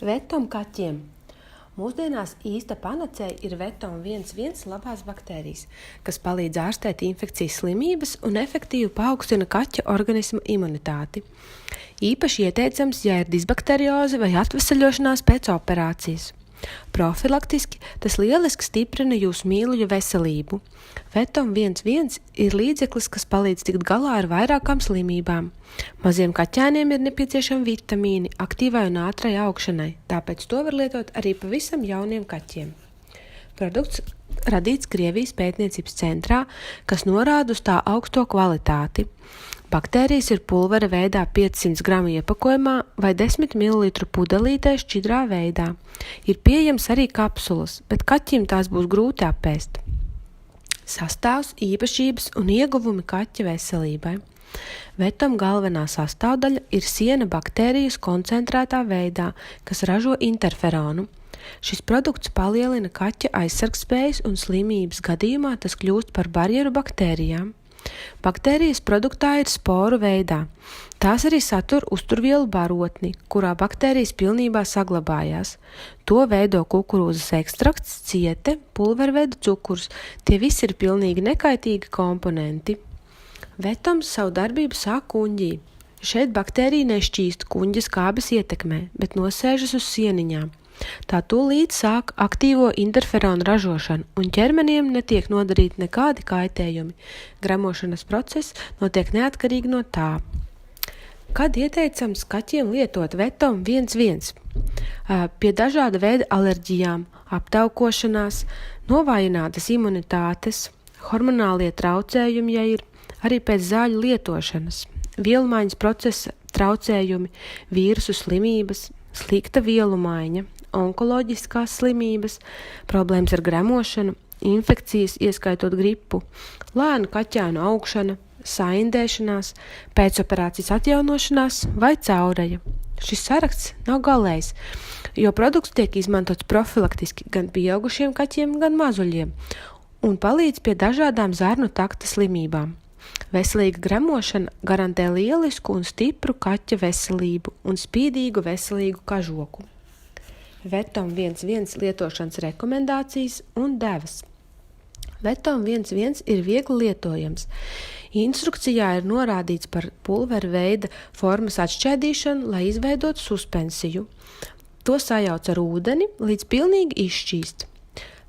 Vetom kaķiem. Mūsdienās īsta panacēja ir Vetom 1.1 labās baktērijas, kas palīdz ārstēt infekcijas slimības un efektīvi paaugstina kaķa organisma imunitāti. Īpaši ieteicams, ja ir disbakterioze vai atvesaļošanās pēc operācijas. Profilaktiski tas lieliski stiprina jūsu mīluļu veselību. Vetom 1.1 ir līdzeklis, kas palīdz tikt galā ar vairākām slimībām. Maziem kaķēniem ir nepieciešami vitamīni aktīvai un ātrai augšanai, tāpēc to var lietot arī pavisam jauniem kaķiem. Produkts radīts Krievijas pētniecības centrā, kas norāda uz tā augsto kvalitāti. Baktērijas ir pulvera veidā 500 gramu iepakojumā vai 10 ml pudelītē šķidrā veidā. Ir pieejams arī kapsulas, bet kaķim tās būs grūti apēst. Sastāvs, īpašības un ieguvumi kaķa veselībai. Vetom galvenā sastāvdaļa ir siena baktērijas koncentrētā veidā, kas ražo interferonu. Šis produkts palielina kaķa aizsargspējas un slimības gadījumā tas kļūst par barjeru baktērijām. Baktērijas produktā ir sporu veidā. Tās arī satur uzturvielu barotni, kurā baktērijas pilnībā saglabājās. To veido kukurūzas ekstrakts, ciete, pulverveida cukurs. Tie visi ir pilnīgi nekaitīgi komponenti. Vetoms savu darbību sāk kuņģī. Šeit baktērija nešķīst kuņģa skābes ietekmē, bet nosēžas uz sieniņām. Tā tūlīt sāk aktīvo interferonu ražošanu, un ķermenim netiek nodarīti nekādi kaitējumi. Gremošanas process notiek neatkarīgi no tā. Kad ieteicams kaķiem lietot Vetom 1.1? Pie dažāda veida alerģijām, aptaukošanās, novājinātas imunitātes, hormonālie traucējumi, ja ir, arī pēc zāļu lietošanas, vielmaiņas procesa traucējumi, vīrusu slimības, slikta vielu maiņa, onkoloģiskās slimības, problēmas ar gremošanu, infekcijas, ieskaitot gripu, lēnu kaķēnu augšana, saindēšanās, pēcoperācijas atjaunošanās vai caureja. Šis saraksts nav galējs, jo produkts tiek izmantots profilaktiski gan pieaugušiem kaķiem, gan mazuļiem un palīdz pie dažādām zarnu takta slimībām. Veselīga gremošana garantē lielisku un stipru kaķa veselību un spīdīgu veselīgu kažoku. Vetom 1.1 lietošanas rekomendācijas un devas. Vetom 1.1 ir viegli lietojams. Instrukcijā ir norādīts par pulvera veida formas atšķēdīšanu, lai izveidotu suspensiju. To sajauc ar ūdeni, līdz pilnīgi izšķīst.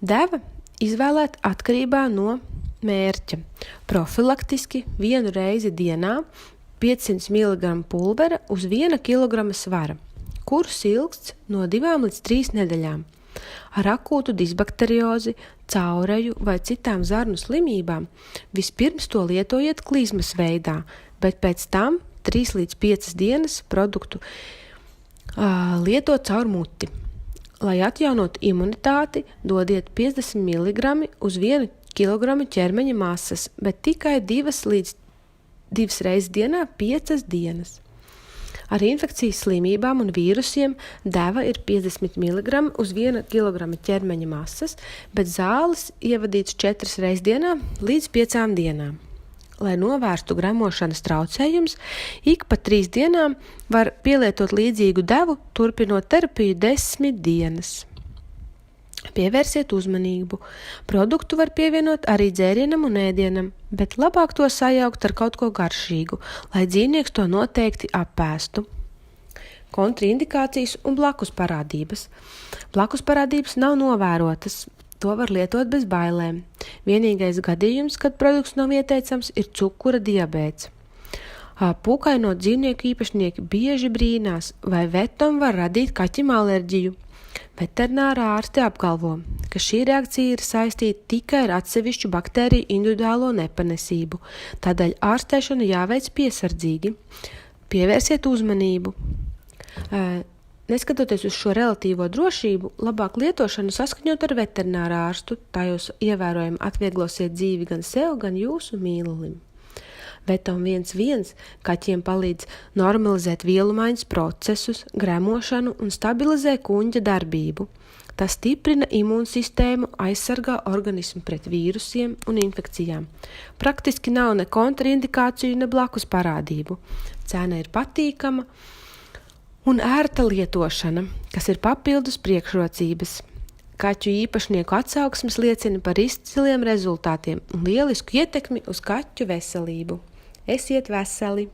Deva izvēlēt atkarībā no mērķa. Profilaktiski 1 reizi dienā 500 mg pulvera uz 1 kg svara, kurus ilgsts no 2 līdz 3 nedēļām. Ar akūtu disbakteriozi, caureju vai citām zarnu slimībām vispirms to lietojiet klizmas veidā, bet pēc tam 3 līdz 5 dienas produktu lietot caur muti. Lai atjaunotu imunitāti, dodiet 50 mg uz 1 kg ķermeņa masas, bet tikai 2 reizes dienā 5 dienas. Ar infekcijas slimībām un vīrusiem deva ir 50 mg uz 1 kg ķermeņa masas, bet zāles ievadīts 4 reizes dienā līdz 5 dienām. Lai novērstu gremošanas traucējumus, ik pa 3 dienām var pielietot līdzīgu devu, turpinot terapiju 10 dienas. Pievērsiet uzmanību. Produktu var pievienot arī dzērienam un ēdienam, bet labāk to sajaukt ar kaut ko garšīgu, lai dzīvnieks to noteikti apēstu. Kontraindikācijas un blakus parādības. Blakus parādības nav novērotas. To var lietot bez bailēm. Vienīgais gadījums, kad produkts nav ieteicams, ir cukura diabēts. Pūkaino dzīvnieku īpašnieki bieži brīnās, vai Vetom var radīt kaķim alerģiju. Veterinārā ārste apgalvo, ka šī reakcija ir saistīta tikai ar atsevišķu baktēriju individuālo nepanesību, tādēļ ārstēšana jāveic piesardzīgi. Pievērsiet uzmanību. Neskatoties uz šo relatīvo drošību, labāk lietošanu saskaņot ar veterinārā ārstu, tā jūs ievērojami atvieglosiet dzīvi gan sev, gan jūsu mīlulim. Vetom 1.1 kaķiem palīdz normalizēt vielu maiņas procesus, gremošanu un stabilizē kuņģa darbību. Tas stiprina imūnsistēmu, aizsargā organismu pret vīrusiem un infekcijām. Praktiski nav ne kontraindikāciju, ne blakus parādību. Cena ir patīkama Un ērta lietošana, kas ir papildus priekšrocības. Kaķu īpašnieku atsauksmes liecina par izciliem rezultātiem un lielisku ietekmi uz kaķu veselību. Esiet veseli!